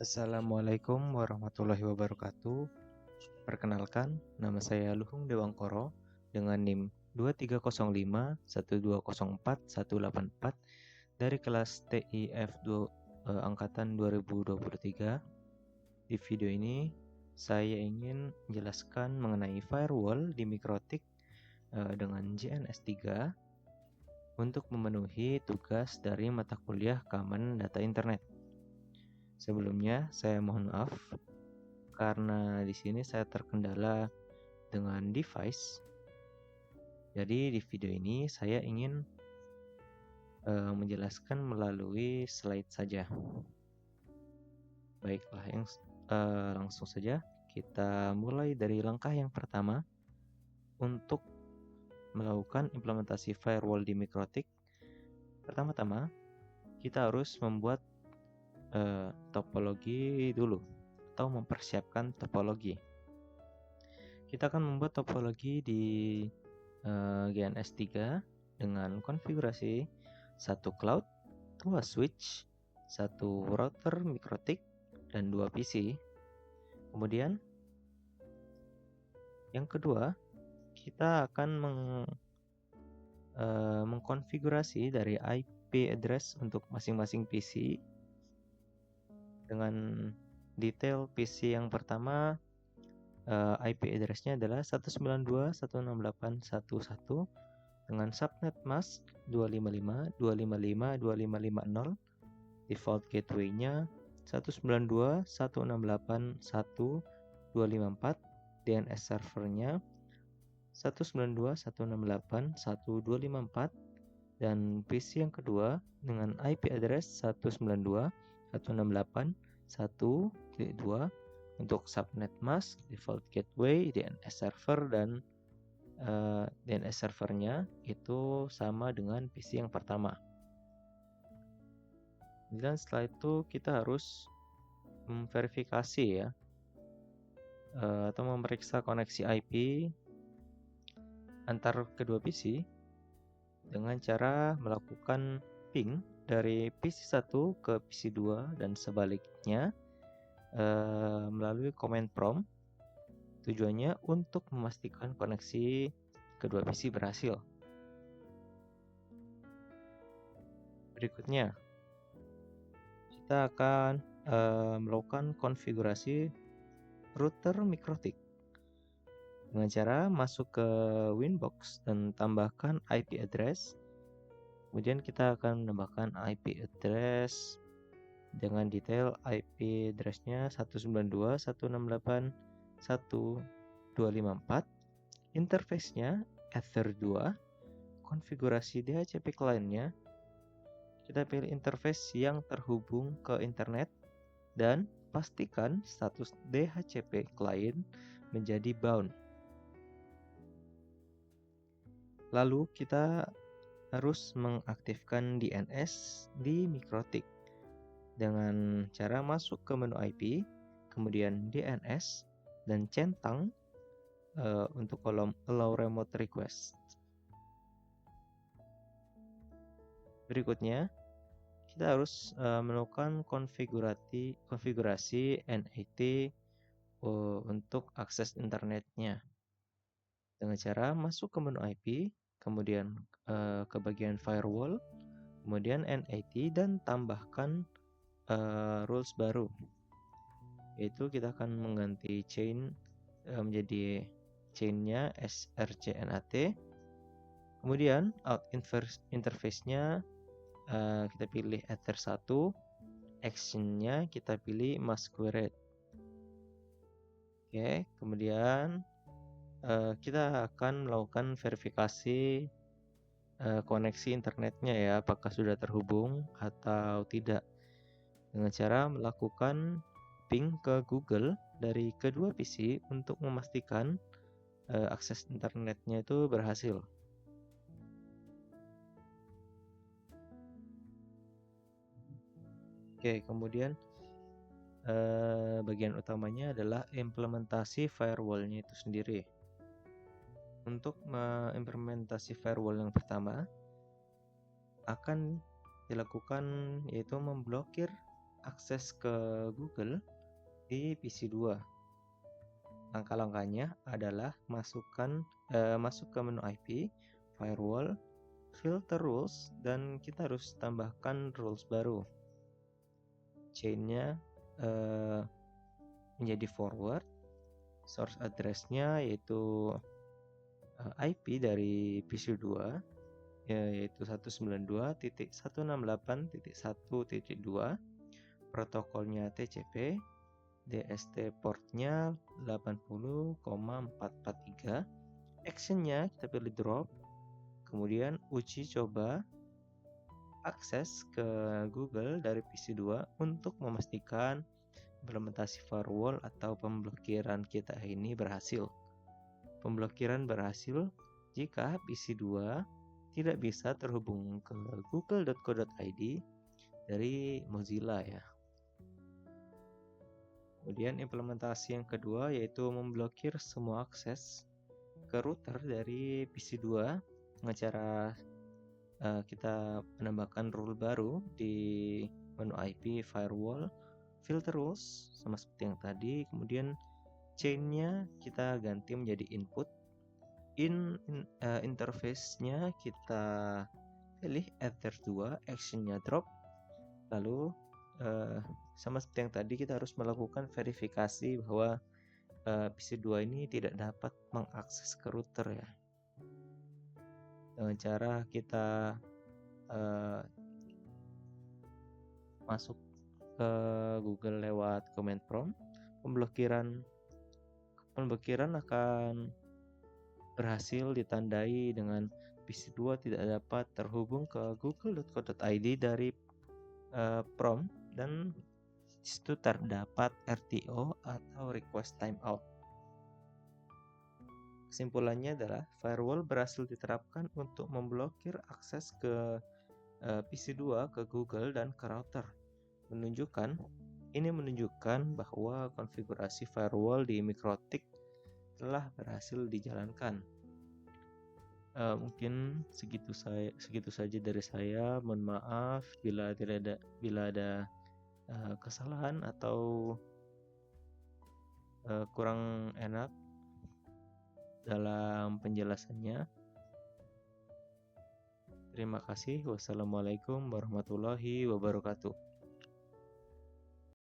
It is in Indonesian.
Assalamualaikum warahmatullahi wabarakatuh. Perkenalkan, nama saya Luhung Dewangkoro dengan NIM 23051204 dari kelas TIF angkatan 2023. Di video ini saya ingin menjelaskan mengenai firewall di Mikrotik dengan JNS 3 untuk memenuhi tugas dari mata kuliah Keamanan Data Internet. Sebelumnya, saya mohon maaf karena di sini saya terkendala dengan device. Jadi di video ini saya ingin menjelaskan melalui slide saja. Baiklah, langsung saja kita mulai dari langkah yang pertama untuk melakukan implementasi firewall di Mikrotik. Pertama-tama kita harus membuat topologi dulu atau mempersiapkan topologi. Kita akan membuat topologi di GNS 3 dengan konfigurasi 1 cloud, 2 switch, 1 router Mikrotik, dan 2 PC. Kemudian yang kedua, kita akan mengkonfigurasi dari IP address untuk masing-masing PC dengan detail. PC yang pertama IP address-nya adalah 192.168.1.1 dengan subnet mask 255.255.255.0. Default gateway-nya 192.168.1.254. DNS servernya 192.168.1.254. Dan PC yang kedua dengan IP address 192.168.1.2 untuk subnet mask, default gateway, DNS server, dan DNS servernya itu sama dengan PC yang pertama. Dan setelah itu kita harus memverifikasi ya, atau memeriksa koneksi IP antar kedua PC dengan cara melakukan ping dari PC 1 ke PC 2 dan sebaliknya melalui command prompt. Tujuannya untuk memastikan koneksi kedua PC berhasil. Berikutnya, kita akan melakukan konfigurasi router Mikrotik dengan cara masuk ke Winbox dan tambahkan IP address. Kemudian kita akan menambahkan IP address dengan detail. IP address-nya 192.168.1.254. Interface-nya Ether 2. Konfigurasi DHCP client-nya, kita pilih interface yang terhubung ke internet dan pastikan status DHCP client menjadi bound. Lalu kita harus mengaktifkan DNS di Mikrotik dengan cara masuk ke menu IP, kemudian DNS, dan centang untuk kolom Allow Remote Request. Berikutnya, kita harus melakukan konfigurasi NAT untuk akses internetnya dengan cara masuk ke menu IP, kemudian ke bagian firewall, kemudian NAT, dan tambahkan rules baru, yaitu kita akan mengganti chain menjadi chainnya srcnat. Kemudian out interface-nya kita pilih Ether 1, action-nya kita pilih masquerade. Oke, kemudian kita akan melakukan verifikasi koneksi internetnya ya, apakah sudah terhubung atau tidak, dengan cara melakukan ping ke Google dari kedua PC untuk memastikan akses internetnya itu berhasil. Oke, kemudian bagian utamanya adalah implementasi firewall-nya itu sendiri. Untuk mengimplementasi firewall yang pertama akan dilakukan yaitu memblokir akses ke Google di PC 2. Langkah-langkahnya adalah masuk ke menu IP, firewall, filter rules, dan kita harus tambahkan rules baru. Chainnya menjadi forward, source address-nya yaitu IP dari PC 2 yaitu 192.168.1.2, protokolnya TCP, DST portnya 80,443, actionnya kita pilih drop, kemudian uji coba akses ke Google dari PC 2 untuk memastikan implementasi firewall atau pemblokiran kita ini berhasil. Pemblokiran berhasil jika PC 2 tidak bisa terhubung ke google.co.id dari Mozilla ya. Kemudian implementasi yang kedua yaitu memblokir semua akses ke router dari PC 2 dengan cara kita menambahkan rule baru di menu IP, firewall, filter rules sama seperti yang tadi. Kemudian chainnya kita ganti menjadi input. Interface-nya kita pilih ether2, actionnya drop. Lalu sama seperti yang tadi kita harus melakukan verifikasi bahwa PC 2 ini tidak dapat mengakses ke router ya. Dengan cara kita masuk ke Google lewat command prompt, pemblokiran akan berhasil ditandai dengan PC 2 tidak dapat terhubung ke google.co.id dari prompt, dan disitu terdapat RTO atau request timeout. Kesimpulannya adalah firewall berhasil diterapkan untuk memblokir akses ke PC 2 ke Google dan ke router. Ini menunjukkan bahwa konfigurasi firewall di MikroTik telah berhasil dijalankan. Mungkin segitu saja dari saya. Mohon maaf bila ada kesalahan atau kurang enak dalam penjelasannya. Terima kasih. Wassalamualaikum warahmatullahi wabarakatuh.